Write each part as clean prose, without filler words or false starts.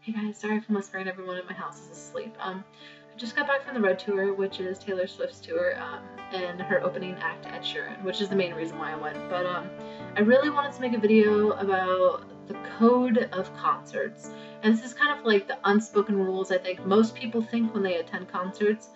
Hey guys, sorry for whispering. Everyone in my house is asleep. I just got back from the Red Tour, which is Taylor Swift's tour, and her opening act, Ed Sheeran, which is the main reason why I went. But I really wanted to make a video about the code of concerts, and this is kind of like the unspoken rules I think most people think when they attend concerts.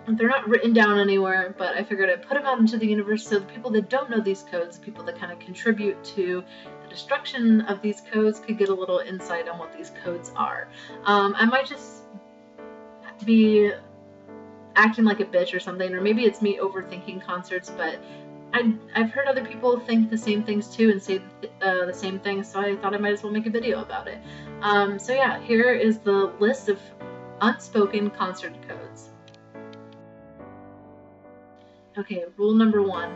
They're not written down anywhere, but I figured I'd put them out into the universe so the people that don't know these codes, people that kind of contribute to the destruction of these codes, could get a little insight on what these codes are. I might just be acting like a bitch or something, or maybe it's me overthinking concerts, but I've heard other people think the same things too and say the same things, so I thought I might as well make a video about it. So yeah, here is the list of unspoken concert codes. Okay, rule number 1,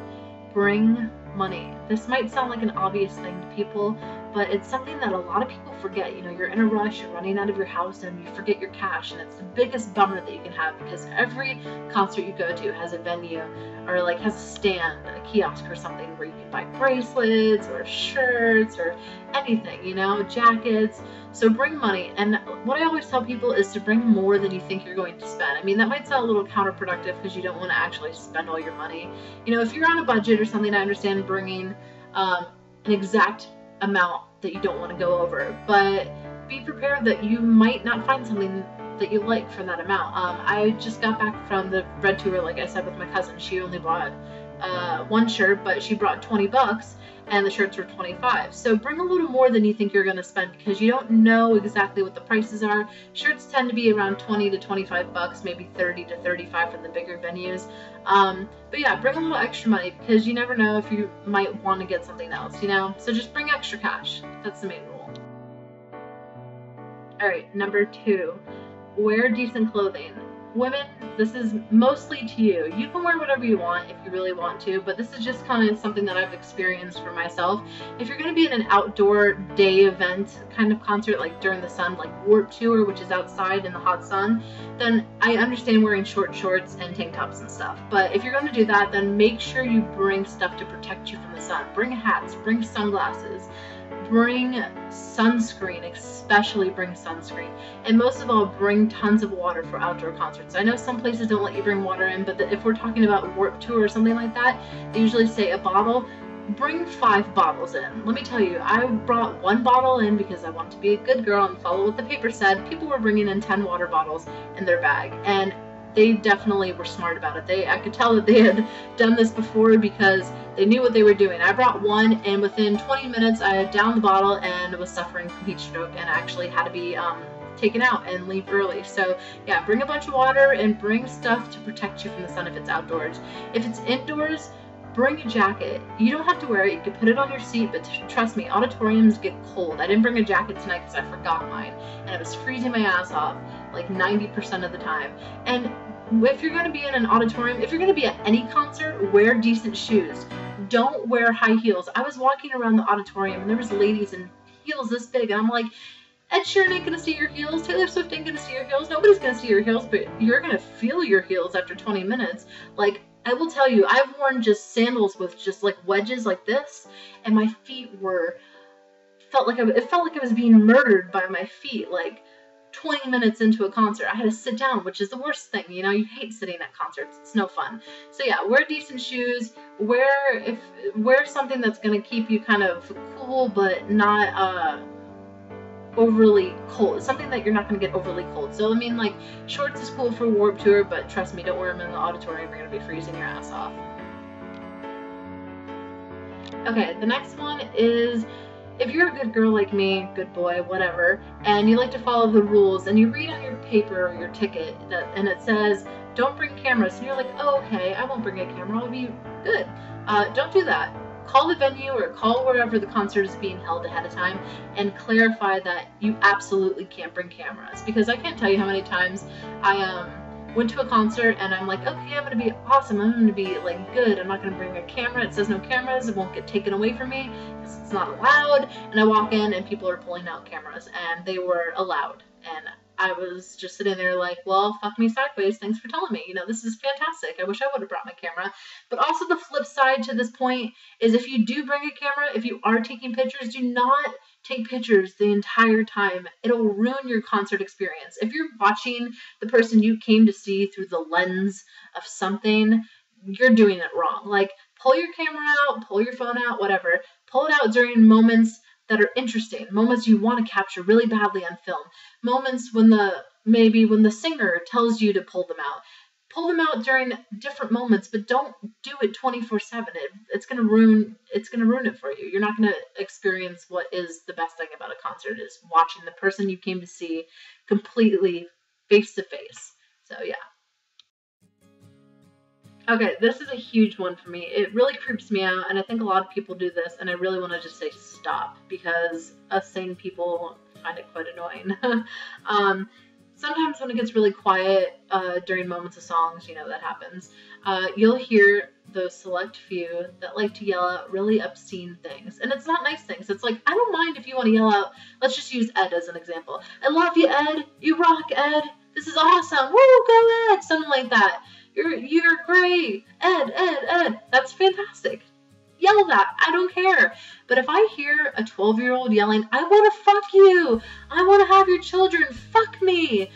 bring money. This might sound like an obvious thing to people, but it's something that a lot of people forget. You know, you're in a rush, you're running out of your house, and you forget your cash, and it's the biggest bummer that you can have, because every concert you go to has a venue, or like has a stand, a kiosk or something where you can buy bracelets or shirts or anything, you know, jackets. So bring money, and what I always tell people is to bring more than you think you're going to spend. I mean, that might sound a little counterproductive because you don't want to actually spend all your money. You know, if you're on a budget or something, I understand bringing an exact amount that you don't want to go over, but be prepared that you might not find something that you like for that amount. I just got back from the Red Tour, like I said, with my cousin. She only bought one shirt, but she brought 20 bucks, and the shirts were 25. So bring a little more than you think you're going to spend, because you don't know exactly what the prices are. Shirts tend to be around 20 to 25 bucks, maybe 30 to 35 from the bigger venues. But yeah, bring a little extra money, because you never know if you might want to get something else, you know? So just bring extra cash. That's the main rule. Alright, number 2, wear decent clothing. Women, this is mostly to you. You can wear whatever you want if you really want to, but this is just kind of something that I've experienced for myself. If you're going to be in an outdoor day event kind of concert, like during the sun, like Warped Tour, which is outside in the hot sun, then I understand wearing short shorts and tank tops and stuff. But if you're going to do that, then make sure you bring stuff to protect you from the sun. Bring hats, bring sunglasses, bring sunscreen, especially bring sunscreen, and most of all, bring tons of water for outdoor concerts. I know some places don't let you bring water in, but if we're talking about Warped Tour or something like that, they usually say a bottle. Bring 5 bottles in. Let me tell you, I brought 1 bottle in because I want to be a good girl and follow what the paper said. People were bringing in 10 water bottles in their bag, and they definitely were smart about it. I could tell that they had done this before because they knew what they were doing. I brought 1, and within 20 minutes I had downed the bottle and was suffering from heat stroke and actually had to be taken out and leave early. So yeah, bring a bunch of water and bring stuff to protect you from the sun if it's outdoors. If it's indoors, bring a jacket. You don't have to wear it, you can put it on your seat, but trust me, auditoriums get cold. I didn't bring a jacket tonight because I forgot mine, and it was freezing my ass off like 90% of the time. And if you're going to be in an auditorium, if you're going to be at any concert, wear decent shoes. Don't wear high heels. I was walking around the auditorium and there was ladies in heels this big, and I'm like, Ed Sheeran ain't gonna see your heels, Taylor Swift ain't gonna see your heels, nobody's gonna see your heels, but you're gonna feel your heels after 20 minutes. Like, I will tell you, I've worn just sandals with just like wedges like this, and my feet it felt like I was being murdered by my feet. Like 20 minutes into a concert, I had to sit down, which is the worst thing, you know? You hate sitting at concerts. It's no fun. So yeah, wear decent shoes. Wear something that's gonna keep you kind of cool, but not overly cold. Something that you're not going to get overly cold. So I mean, like, shorts is cool for Warped Tour, but trust me, don't wear them in the auditorium. You're going to be freezing your ass off. Okay, the next one is, if you're a good girl like me, good boy, whatever, and you like to follow the rules, and you read on your paper or your ticket and it says, don't bring cameras, and you're like, oh, okay, I won't bring a camera, I'll be good. Don't do that. Call the venue or call wherever the concert is being held ahead of time and clarify that you absolutely can't bring cameras. Because I can't tell you how many times I went to a concert and I'm like, okay, I'm going to be awesome, I'm going to be like good, I'm not going to bring a camera, it says no cameras, it won't get taken away from me, it's not allowed, and I walk in and people are pulling out cameras, and they were allowed, and I was just sitting there like, well, fuck me sideways, thanks for telling me, you know, this is fantastic, I wish I would have brought my camera. But also the flip side to this point is, if you do bring a camera, if you are taking pictures, do not take pictures the entire time. It'll ruin your concert experience. If you're watching the person you came to see through the lens of something, you're doing it wrong. Like, pull your camera out, pull your phone out, whatever. Pull it out during moments that are interesting, moments you want to capture really badly on film, moments when the singer tells you to pull them out. Pull them out during different moments, but don't do it 24/7. It's gonna ruin it for you. You're not gonna experience what is the best thing about a concert, is watching the person you came to see completely face to face. So yeah. Okay, this is a huge one for me. It really creeps me out, and I think a lot of people do this, and I really want to just say stop, because us sane people find it quite annoying. Sometimes when it gets really quiet during moments of songs, that happens, you'll hear those select few that like to yell out really obscene things. And it's not nice things. It's like, I don't mind if you want to yell out. Let's just use Ed as an example. I love you, Ed. You rock, Ed. This is awesome. Woo, go Ed. Something like that. You're great. Ed. That's fantastic. Yell that. I don't care. But if I hear a 12-year-old yelling, I want to fuck you. I want to have your children. Fuck me.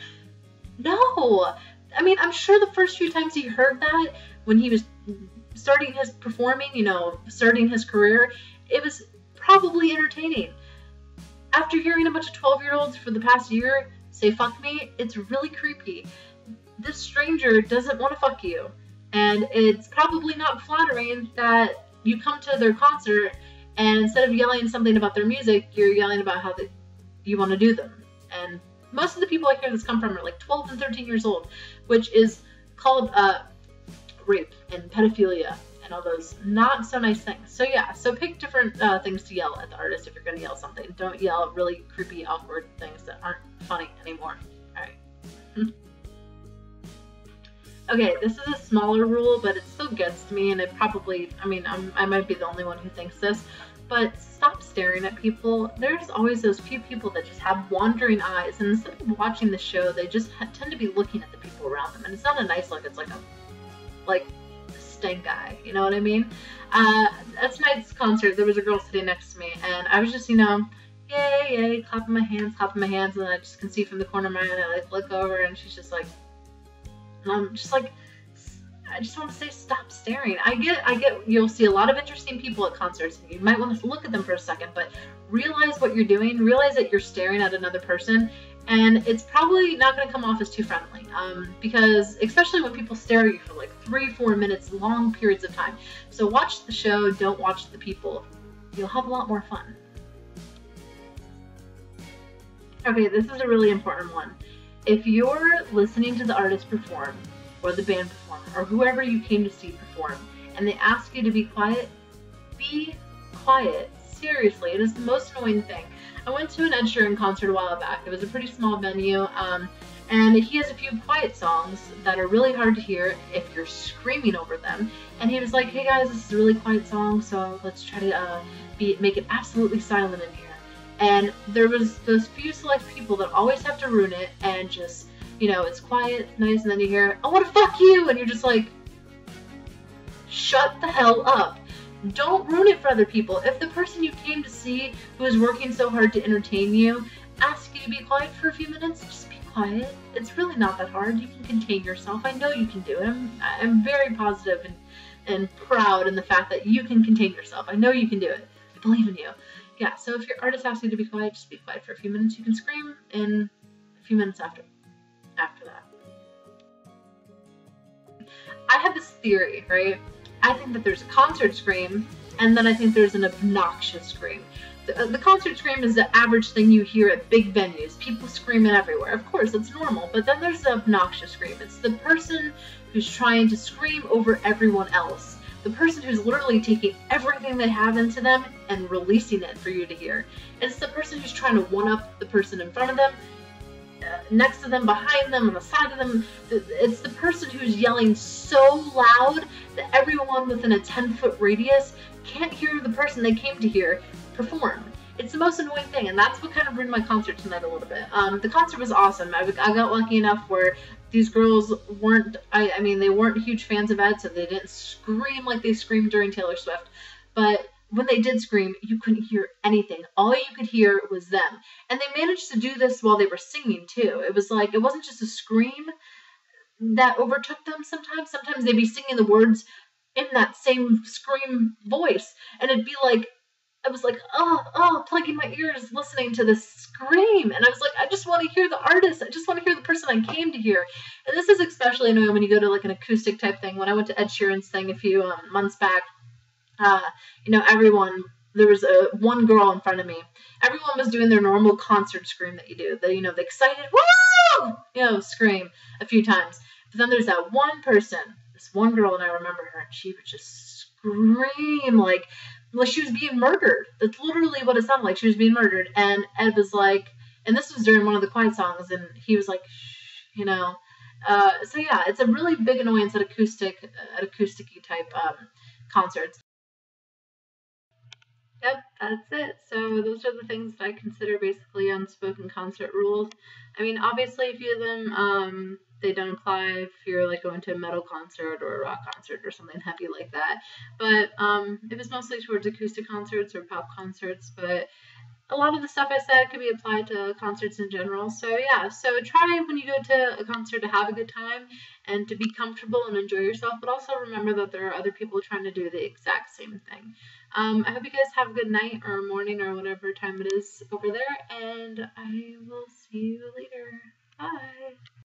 No. I mean, I'm sure the first few times he heard that when he was starting his performing, starting his career, it was probably entertaining. After hearing a bunch of 12-year-olds for the past year say fuck me, it's really creepy. This stranger doesn't want to fuck you. And it's probably not flattering that you come to their concert and instead of yelling something about their music, you're yelling about how you want to do them. And most of the people I hear this come from are like 12 and 13 years old, which is called rape and pedophilia and all those not so nice things. So yeah, so pick different things to yell at the artist if you're going to yell something. Don't yell really creepy, awkward things that aren't funny anymore. All right. Okay, this is a smaller rule, but it still gets to me, and it probably, I might be the only one who thinks this, but stop staring at people. There's always those few people that just have wandering eyes, and instead of watching the show, they just tend to be looking at the people around them, and it's not a nice look, it's like a stank eye, you know what I mean? At tonight's concert, there was a girl sitting next to me, and I was just, yay, clapping my hands, and I just can see from the corner of my eye, I look over, and she's just like, I just want to say stop staring. I get you'll see a lot of interesting people at concerts, and you might want to look at them for a second, but realize what you're doing, realize that you're staring at another person, and it's probably not going to come off as too friendly, because especially when people stare at you for like 3-4 minutes, long periods of time. So watch the show, don't watch the people. You'll have a lot more fun. Okay, this is a really important one. If you're listening to the artist perform, or the band perform, or whoever you came to see perform, and they ask you to be quiet, be quiet. Seriously, it is the most annoying thing. I went to an Ed Sheeran concert a while back. It was a pretty small venue, and he has a few quiet songs that are really hard to hear if you're screaming over them. And he was like, hey guys, this is a really quiet song, so let's try to make it absolutely silent in here. And there was those few select people that always have to ruin it and just, it's quiet, it's nice, and then you hear, I want to fuck you, and you're just like, shut the hell up. Don't ruin it for other people. If the person you came to see who is working so hard to entertain you asks you to be quiet for a few minutes, just be quiet. It's really not that hard. You can contain yourself. I know you can do it. I'm very positive and proud in the fact that you can contain yourself. I know you can do it. I believe in you. Yeah, so if your artist asks you to be quiet, just be quiet for a few minutes. You can scream in a few minutes after that. I have this theory, right? I think that there's a concert scream, and then I think there's an obnoxious scream. The concert scream is the average thing you hear at big venues. People screaming everywhere. Of course, it's normal, but then there's the obnoxious scream. It's the person who's trying to scream over everyone else. The person who's literally taking everything they have into them and releasing it for you to hear. It's the person who's trying to one-up the person in front of them, next to them, behind them, on the side of them. It's the person who's yelling so loud that everyone within a 10-foot radius can't hear the person they came to hear perform. It's the most annoying thing, and that's what kind of ruined my concert tonight a little bit. The concert was awesome. I got lucky enough where these girls weren't, they weren't huge fans of Ed, so they didn't scream like they screamed during Taylor Swift. But when they did scream, you couldn't hear anything. All you could hear was them. And they managed to do this while they were singing too. It was like, it wasn't just a scream that overtook them sometimes. Sometimes they'd be singing the words in that same scream voice. And it'd be like, I was like, plugging my ears, listening to this scream. And I was like, I just want to hear the artist. I just want to hear the person I came to hear. And this is especially annoying when you go to like an acoustic type thing. When I went to Ed Sheeran's thing a few months back, everyone, there was one girl in front of me. Everyone was doing their normal concert scream that you do. The excited, woo! Scream a few times. But then there's that one person, this one girl, and I remember her, and she would just scream like she was being murdered. That's literally what it sounded like. She was being murdered. And Ed was like, and this was during one of the quiet songs, and he was like, shh, so yeah, it's a really big annoyance at acoustic-y type concerts. Yep, that's it. So those are the things that I consider basically unspoken concert rules. I mean, obviously, a few of them they don't apply if you're like going to a metal concert or a rock concert or something heavy like that. But it was mostly towards acoustic concerts or pop concerts. But a lot of the stuff I said could be applied to concerts in general. So yeah, so try when you go to a concert to have a good time and to be comfortable and enjoy yourself, but also remember that there are other people trying to do the exact same thing. I hope you guys have a good night or morning or whatever time it is over there, and I will see you later. Bye.